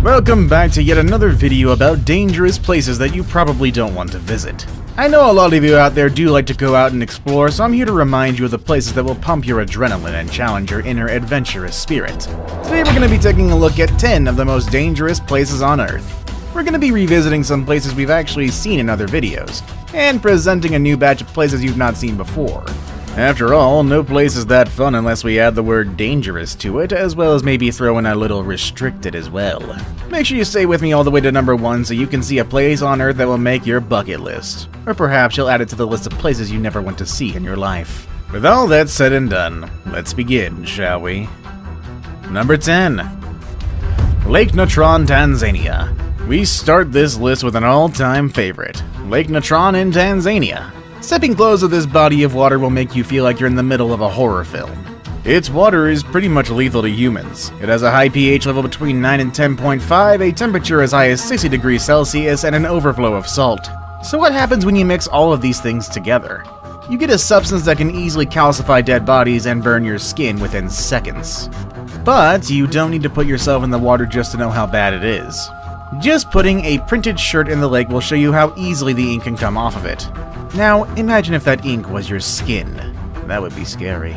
Welcome back to yet another video about dangerous places that you probably don't want to visit. I know a lot of you out there do like to go out and explore, so I'm here to remind you of the places that will pump your adrenaline and challenge your inner adventurous spirit. Today we're going to be taking a look at 10 of the most dangerous places on Earth. We're going to be revisiting some places we've actually seen in other videos, and presenting a new batch of places you've not seen before. After all, no place is that fun unless we add the word dangerous to it, as well as maybe throw in a little restricted as well. Make sure you stay with me all the way to number 1 so you can see a place on Earth that will make your bucket list. Or perhaps you'll add it to the list of places you never want to see in your life. With all that said and done, let's begin, shall we? Number 10. Lake Natron, Tanzania. We start this list with an all-time favorite, Lake Natron in Tanzania. Stepping close to this body of water will make you feel like you're in the middle of a horror film. Its water is pretty much lethal to humans. It has a high pH level between 9 and 10.5, a temperature as high as 60 degrees Celsius, and an overflow of salt. So what happens when you mix all of these things together? You get a substance that can easily calcify dead bodies and burn your skin within seconds. But you don't need to put yourself in the water just to know how bad it is. Just putting a printed shirt in the lake will show you how easily the ink can come off of it. Now, imagine if that ink was your skin. That would be scary.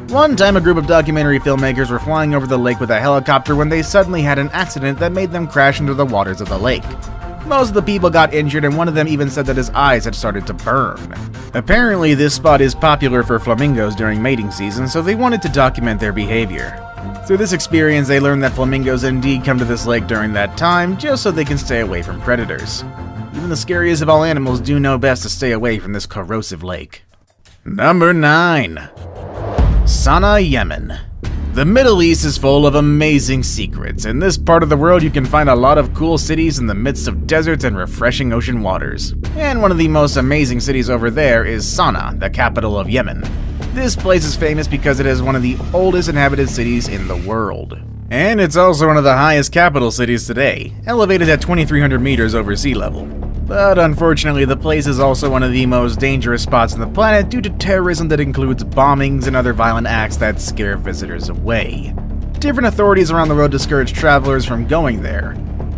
One time a group of documentary filmmakers were flying over the lake with a helicopter when they suddenly had an accident that made them crash into the waters of the lake. Most of the people got injured, and one of them even said that his eyes had started to burn. Apparently, this spot is popular for flamingos during mating season, so they wanted to document their behavior. Through this experience, they learned that flamingos indeed come to this lake during that time, just so they can stay away from predators. Even the scariest of all animals do know best to stay away from this corrosive lake. Number 9. Sana'a, Yemen. The Middle East is full of amazing secrets. In this part of the world, you can find a lot of cool cities in the midst of deserts and refreshing ocean waters. And one of the most amazing cities over there is Sana'a, the capital of Yemen. This place is famous because it is one of the oldest inhabited cities in the world. And it's also one of the highest capital cities today, elevated at 2,300 meters over sea level. But unfortunately, the place is also one of the most dangerous spots on the planet due to terrorism that includes bombings and other violent acts that scare visitors away. Different authorities around the world discourage travelers from going there.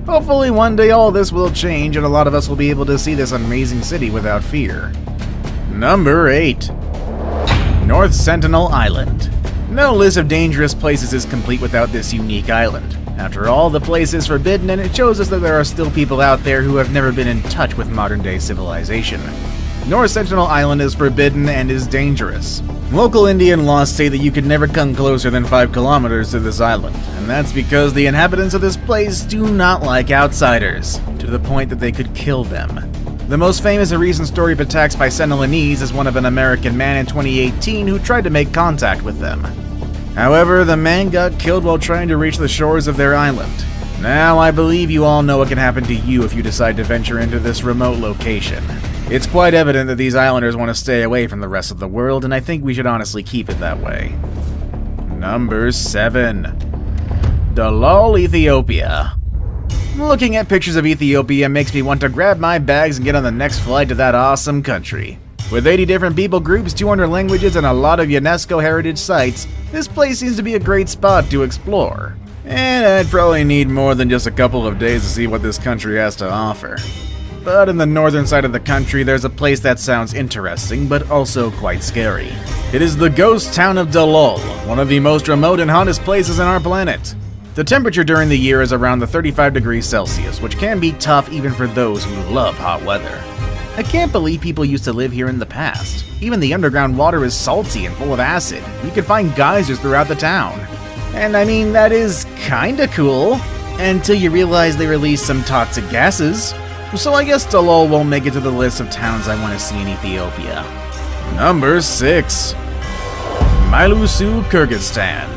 Hopefully one day all this will change and a lot of us will be able to see this amazing city without fear. Number 8. North Sentinel Island. No list of dangerous places is complete without this unique island. After all, the place is forbidden, and it shows us that there are still people out there who have never been in touch with modern-day civilization. North Sentinel Island is forbidden and is dangerous. Local Indian laws say that you could never come closer than 5 kilometers to this island, and that's because the inhabitants of this place do not like outsiders, to the point that they could kill them. The most famous and recent story of attacks by Sentinelese is one of an American man in 2018 who tried to make contact with them. However, the man got killed while trying to reach the shores of their island. Now, I believe you all know what can happen to you if you decide to venture into this remote location. It's quite evident that these islanders want to stay away from the rest of the world, and I think we should honestly keep it that way. Number 7. Dalal, Ethiopia. Looking at pictures of Ethiopia makes me want to grab my bags and get on the next flight to that awesome country. With 80 different people groups, 200 languages, and a lot of UNESCO heritage sites, this place seems to be a great spot to explore. And I'd probably need more than just a couple of days to see what this country has to offer. But in the northern side of the country, there's a place that sounds interesting, but also quite scary. It is the ghost town of Dalal, one of the most remote and hottest places on our planet. The temperature during the year is around the 35 degrees Celsius, which can be tough even for those who love hot weather. I can't believe people used to live here in the past. Even the underground water is salty and full of acid. You can find geysers throughout the town. And I mean, that is kinda cool, until you realize they release some toxic gases. So I guess Dalal won't make it to the list of towns I want to see in Ethiopia. Number 6. Milusu, Kyrgyzstan.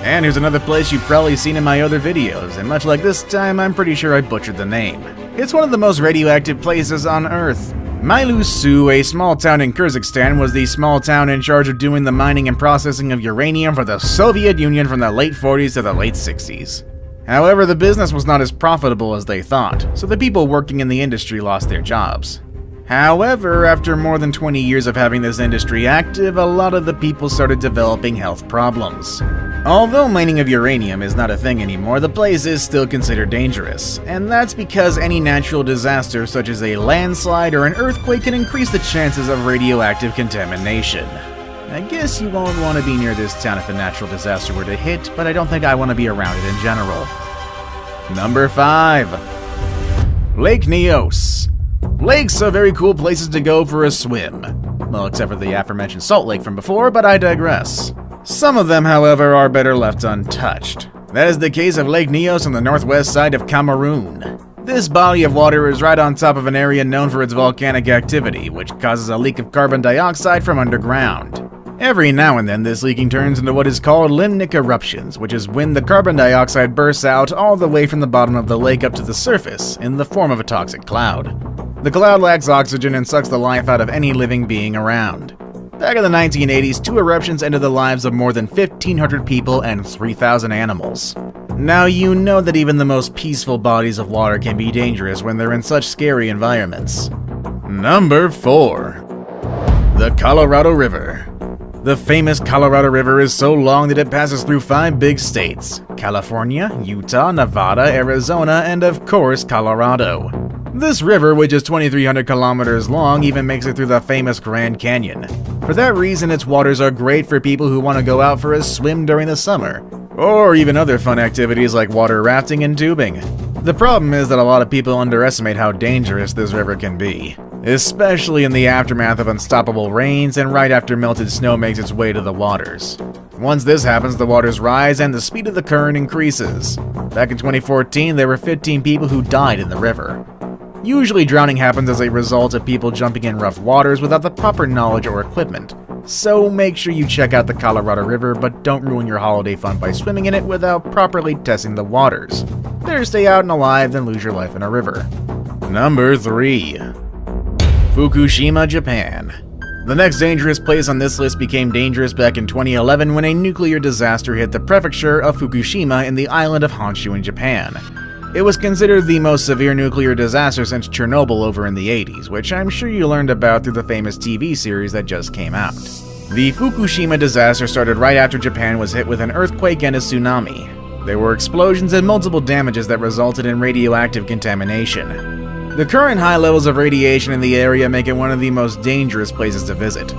And here's another place you've probably seen in my other videos, and much like this time, I'm pretty sure I butchered the name. It's one of the most radioactive places on Earth. Milusu, a small town in Kyrgyzstan, was the small town in charge of doing the mining and processing of uranium for the Soviet Union from the late 40s to the late 60s. However, the business was not as profitable as they thought, so the people working in the industry lost their jobs. However, after more than 20 years of having this industry active, a lot of the people started developing health problems. Although mining of uranium is not a thing anymore, the place is still considered dangerous, and that's because any natural disaster such as a landslide or an earthquake can increase the chances of radioactive contamination. I guess you won't want to be near this town if a natural disaster were to hit, but I don't think I want to be around it in general. Number 5. Lake Neos. Lakes are very cool places to go for a swim. Well, except for the aforementioned Salt Lake from before, but I digress. Some of them, however, are better left untouched. That is the case of Lake Neos on the northwest side of Cameroon. This body of water is right on top of an area known for its volcanic activity, which causes a leak of carbon dioxide from underground. Every now and then, this leaking turns into what is called limnic eruptions, which is when the carbon dioxide bursts out all the way from the bottom of the lake up to the surface in the form of a toxic cloud. The cloud lacks oxygen and sucks the life out of any living being around. Back in the 1980s, 2 eruptions ended the lives of more than 1,500 people and 3,000 animals. Now you know that even the most peaceful bodies of water can be dangerous when they're in such scary environments. Number 4. The Colorado River. The famous Colorado River is so long that it passes through 5 big states: California, Utah, Nevada, Arizona, and of course, Colorado. This river, which is 2,300 kilometers long, even makes it through the famous Grand Canyon. For that reason, its waters are great for people who want to go out for a swim during the summer, or even other fun activities like water rafting and tubing. The problem is that a lot of people underestimate how dangerous this river can be, especially in the aftermath of unstoppable rains and right after melted snow makes its way to the waters. Once this happens, the waters rise and the speed of the current increases. Back in 2014, there were 15 people who died in the river. Usually drowning happens as a result of people jumping in rough waters without the proper knowledge or equipment. So make sure you check out the Colorado River, but don't ruin your holiday fun by swimming in it without properly testing the waters. Better stay out and alive than lose your life in a river. Number 3. Fukushima, Japan. The next dangerous place on this list became dangerous back in 2011 when a nuclear disaster hit the prefecture of Fukushima in the island of Honshu in Japan. It was considered the most severe nuclear disaster since Chernobyl over in the 80s, which I'm sure you learned about through the famous TV series that just came out. The Fukushima disaster started right after Japan was hit with an earthquake and a tsunami. There were explosions and multiple damages that resulted in radioactive contamination. The current high levels of radiation in the area make it one of the most dangerous places to visit.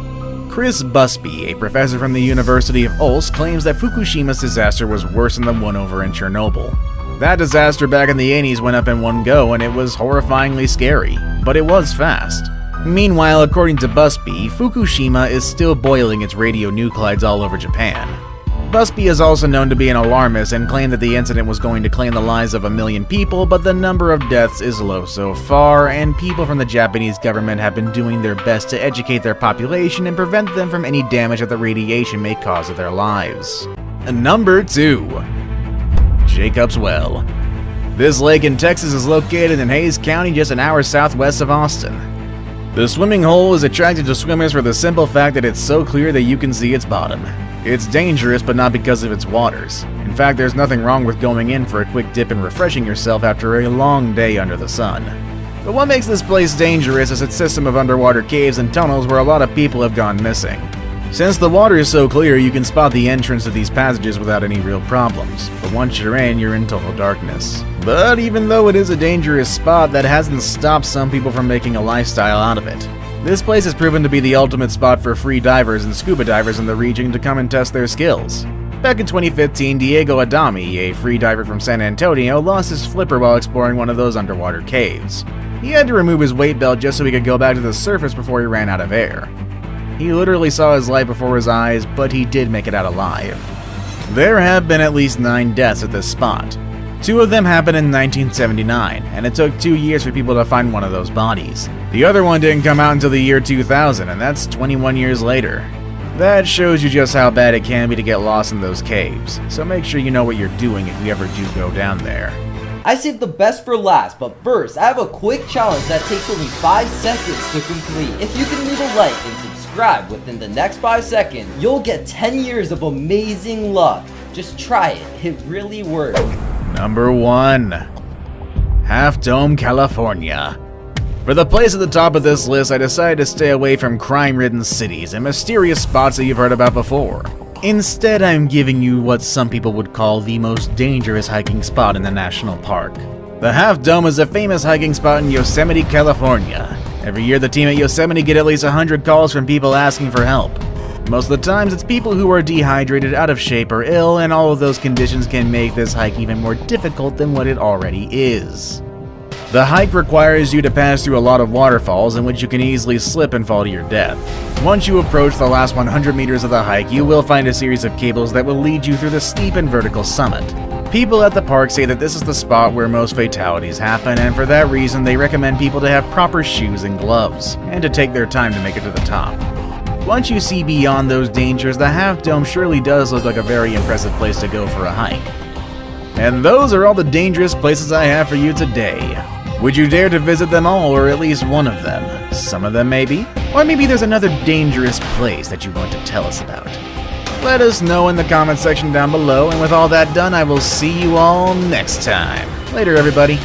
Chris Busby, a professor from the University of Ulst, claims that Fukushima's disaster was worse than the one over in Chernobyl. That disaster back in the 80s went up in one go and it was horrifyingly scary, but it was fast. Meanwhile, according to Busby, Fukushima is still boiling its radionuclides all over Japan. Busby is also known to be an alarmist and claimed that the incident was going to claim the lives of 1 million people, but the number of deaths is low so far, and people from the Japanese government have been doing their best to educate their population and prevent them from any damage that the radiation may cause to their lives. Number 2. Jacob's Well. This lake in Texas is located in Hays County, just an hour southwest of Austin. The swimming hole is attractive to swimmers for the simple fact that it's so clear that you can see its bottom. It's dangerous, but not because of its waters. In fact, there's nothing wrong with going in for a quick dip and refreshing yourself after a long day under the sun. But what makes this place dangerous is its system of underwater caves and tunnels where a lot of people have gone missing. Since the water is so clear, you can spot the entrance to these passages without any real problems, but once you're in total darkness. But even though it is a dangerous spot, that hasn't stopped some people from making a lifestyle out of it. This place has proven to be the ultimate spot for free divers and scuba divers in the region to come and test their skills. Back in 2015, Diego Adami, a free diver from San Antonio, lost his flipper while exploring one of those underwater caves. He had to remove his weight belt just so he could go back to the surface before he ran out of air. He literally saw his life before his eyes, but he did make it out alive. There have been at least 9 deaths at this spot. 2 of them happened in 1979, and it took 2 years for people to find one of those bodies. The other one didn't come out until the year 2000, and that's 21 years later. That shows you just how bad it can be to get lost in those caves, so make sure you know what you're doing if you ever do go down there. I saved the best for last, but first, I have a quick challenge that takes only 5 seconds to complete. If you can leave a like and subscribe within the next 5 seconds, you'll get 10 years of amazing luck. Just try it, it really works. Number 1. Half Dome, California. For the place at the top of this list, I decided to stay away from crime-ridden cities and mysterious spots that you've heard about before. Instead, I'm giving you what some people would call the most dangerous hiking spot in the national park. The Half Dome is a famous hiking spot in Yosemite, California. Every year, the team at Yosemite get at least 100 calls from people asking for help. Most of the times, it's people who are dehydrated, out of shape, or ill, and all of those conditions can make this hike even more difficult than what it already is. The hike requires you to pass through a lot of waterfalls in which you can easily slip and fall to your death. Once you approach the last 100 meters of the hike, you will find a series of cables that will lead you through the steep and vertical summit. People at the park say that this is the spot where most fatalities happen, and for that reason they recommend people to have proper shoes and gloves, and to take their time to make it to the top. Once you see beyond those dangers, the Half Dome surely does look like a very impressive place to go for a hike. And those are all the dangerous places I have for you today. Would you dare to visit them all, or at least one of them? Some of them maybe? Or maybe there's another dangerous place that you want to tell us about. Let us know in the comment section down below, and with all that done, I will see you all next time. Later, everybody.